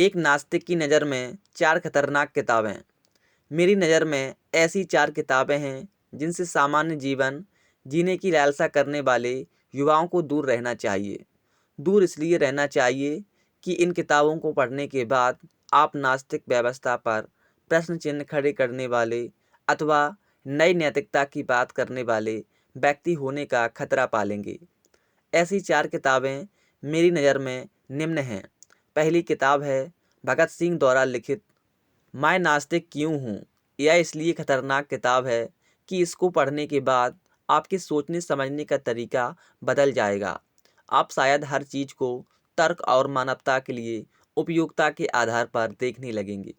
एक नास्तिक की नज़र में 4 खतरनाक किताबें। मेरी नज़र में ऐसी 4 किताबें हैं जिनसे सामान्य जीवन जीने की लालसा करने वाले युवाओं को दूर रहना चाहिए। दूर इसलिए रहना चाहिए कि इन किताबों को पढ़ने के बाद आप नास्तिक व्यवस्था पर प्रश्न चिन्ह खड़े करने वाले अथवा नई नैतिकता की बात करने वाले व्यक्ति होने का खतरा पालेंगे। ऐसी 4 किताबें मेरी नज़र में निम्न हैं। पहली किताब है भगत सिंह द्वारा लिखित मैं नास्तिक क्यों हूँ। यह इसलिए खतरनाक किताब है कि इसको पढ़ने के बाद आपके सोचने समझने का तरीका बदल जाएगा। आप शायद हर चीज़ को तर्क और मानवता के लिए उपयोगिता के आधार पर देखने लगेंगे।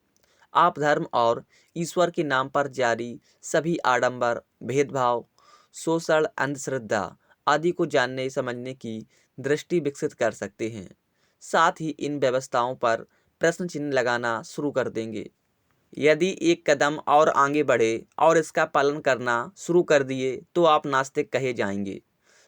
आप धर्म और ईश्वर के नाम पर जारी सभी आडंबर, भेदभाव, शोषण, अंधश्रद्धा आदि को जानने समझने की दृष्टि विकसित कर सकते हैं। साथ ही इन व्यवस्थाओं पर प्रश्न चिन्ह लगाना शुरू कर देंगे। यदि एक कदम और आगे बढ़े और इसका पालन करना शुरू कर दिए तो आप नास्तिक कहे जाएंगे।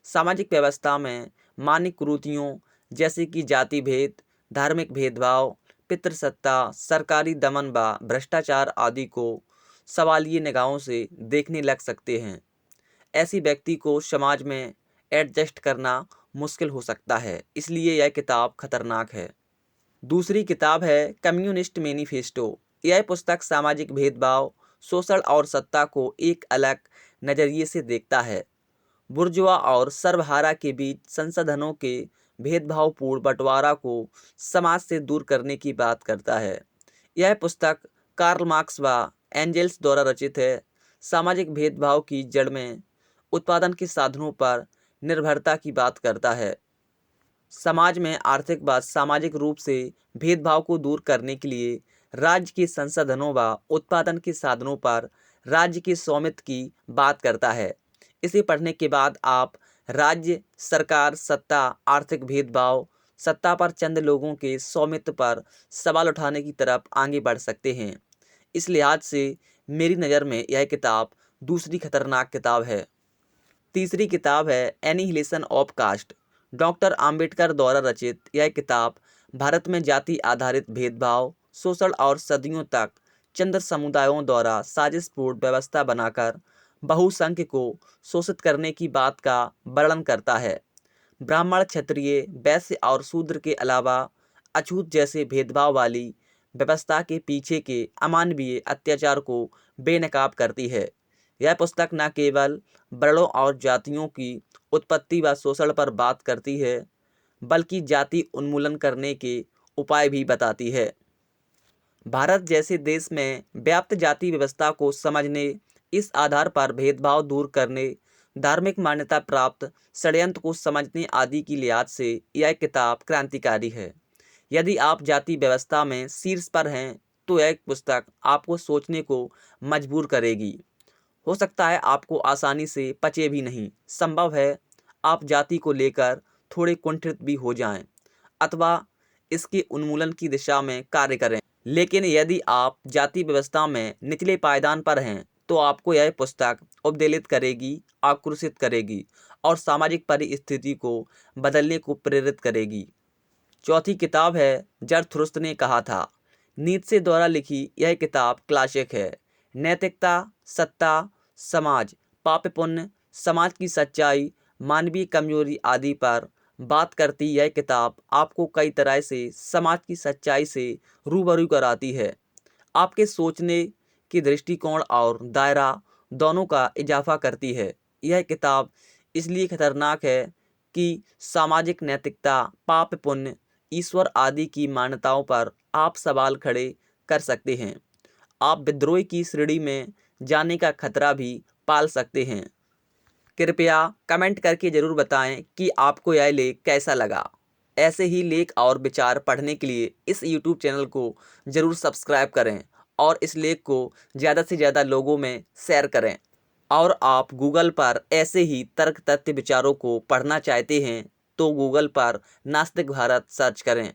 सामाजिक व्यवस्था में मान्य कुरीतियों जैसे कि जाति भेद, धार्मिक भेदभाव, पितृसत्ता, सरकारी दमन व भ्रष्टाचार आदि को सवालिया निगाहों से देखने लग सकते हैं। ऐसी व्यक्ति को समाज में एडजस्ट करना मुश्किल हो सकता है, इसलिए यह किताब खतरनाक है। दूसरी किताब है कम्युनिस्ट मैनिफेस्टो। यह पुस्तक सामाजिक भेदभाव, शोषण और सत्ता को एक अलग नज़रिए से देखता है। बुर्जुआ और सर्वहारा के बीच संसाधनों के भेदभावपूर्ण बंटवारा को समाज से दूर करने की बात करता है। यह पुस्तक कार्ल मार्क्स व एंजेल्स द्वारा रचित है। सामाजिक भेदभाव की जड़ में उत्पादन के साधनों पर निर्भरता की बात करता है। समाज में आर्थिक व सामाजिक रूप से भेदभाव को दूर करने के लिए राज्य के संसाधनों व उत्पादन के साधनों पर राज्य के स्वामित्व की बात करता है। इसे पढ़ने के बाद आप राज्य, सरकार, सत्ता, आर्थिक भेदभाव, सत्ता पर चंद लोगों के स्वामित्व पर सवाल उठाने की तरफ आगे बढ़ सकते हैं। इस लिहाज से मेरी नज़र में यह किताब दूसरी खतरनाक किताब है। तीसरी किताब है annihilation of caste. Doctor Ambedkar द्वारा रचित यह किताब भारत में जाति आधारित भेदभाव, शोषण और सदियों तक चंद्र समुदायों द्वारा साजिशपूर्ण व्यवस्था बनाकर बहुसंख्य को शोषित करने की बात का वर्णन करता है। ब्राह्मण, क्षत्रिय, वैश्य और शूद्र के अलावा अछूत जैसे भेदभाव वाली व्यवस्था के पीछे के अमानवीय अत्याचार को बेनकाब करती है। यह पुस्तक न केवल वर्णों और जातियों की उत्पत्ति व शोषण पर बात करती है, बल्कि जाति उन्मूलन करने के उपाय भी बताती है। भारत जैसे देश में व्याप्त जाति व्यवस्था को समझने, इस आधार पर भेदभाव दूर करने, धार्मिक मान्यता प्राप्त षड्यंत्र को समझने आदि की लिहाज से यह किताब क्रांतिकारी है। यदि आप जाति व्यवस्था में शीर्ष पर हैं तो यह पुस्तक आपको सोचने को मजबूर करेगी। हो सकता है आपको आसानी से पचे भी नहीं। संभव है आप जाति को लेकर थोड़े कुंठित भी हो जाएं अथवा इसके उन्मूलन की दिशा में कार्य करें। लेकिन यदि आप जाति व्यवस्था में निचले पायदान पर हैं तो आपको यह पुस्तक उद्वेलित करेगी, आक्रोशित करेगी और सामाजिक परिस्थिति को बदलने को प्रेरित करेगी। चौथी किताब है ज़रथुस्त्र ने कहा था। नीत्शे द्वारा लिखी यह किताब क्लासिक है। नैतिकता, सत्ता, समाज, पाप पुण्य, समाज की सच्चाई, मानवीय कमजोरी आदि पर बात करती यह किताब आपको कई तरह से समाज की सच्चाई से रूबरू कराती है। आपके सोचने की दृष्टिकोण और दायरा दोनों का इजाफा करती है। यह किताब इसलिए खतरनाक है कि सामाजिक नैतिकता, पाप पुण्य, ईश्वर आदि की मान्यताओं पर आप सवाल खड़े कर सकते हैं। आप विद्रोह की श्रेणी में जाने का खतरा भी पाल सकते हैं। कृपया कमेंट करके ज़रूर बताएं कि आपको यह लेख कैसा लगा। ऐसे ही लेख और विचार पढ़ने के लिए इस YouTube चैनल को ज़रूर सब्सक्राइब करें और इस लेख को ज़्यादा से ज़्यादा लोगों में शेयर करें। और आप गूगल पर ऐसे ही तर्क तथ्य विचारों को पढ़ना चाहते हैं तो गूगल पर नास्तिक भारत सर्च करें।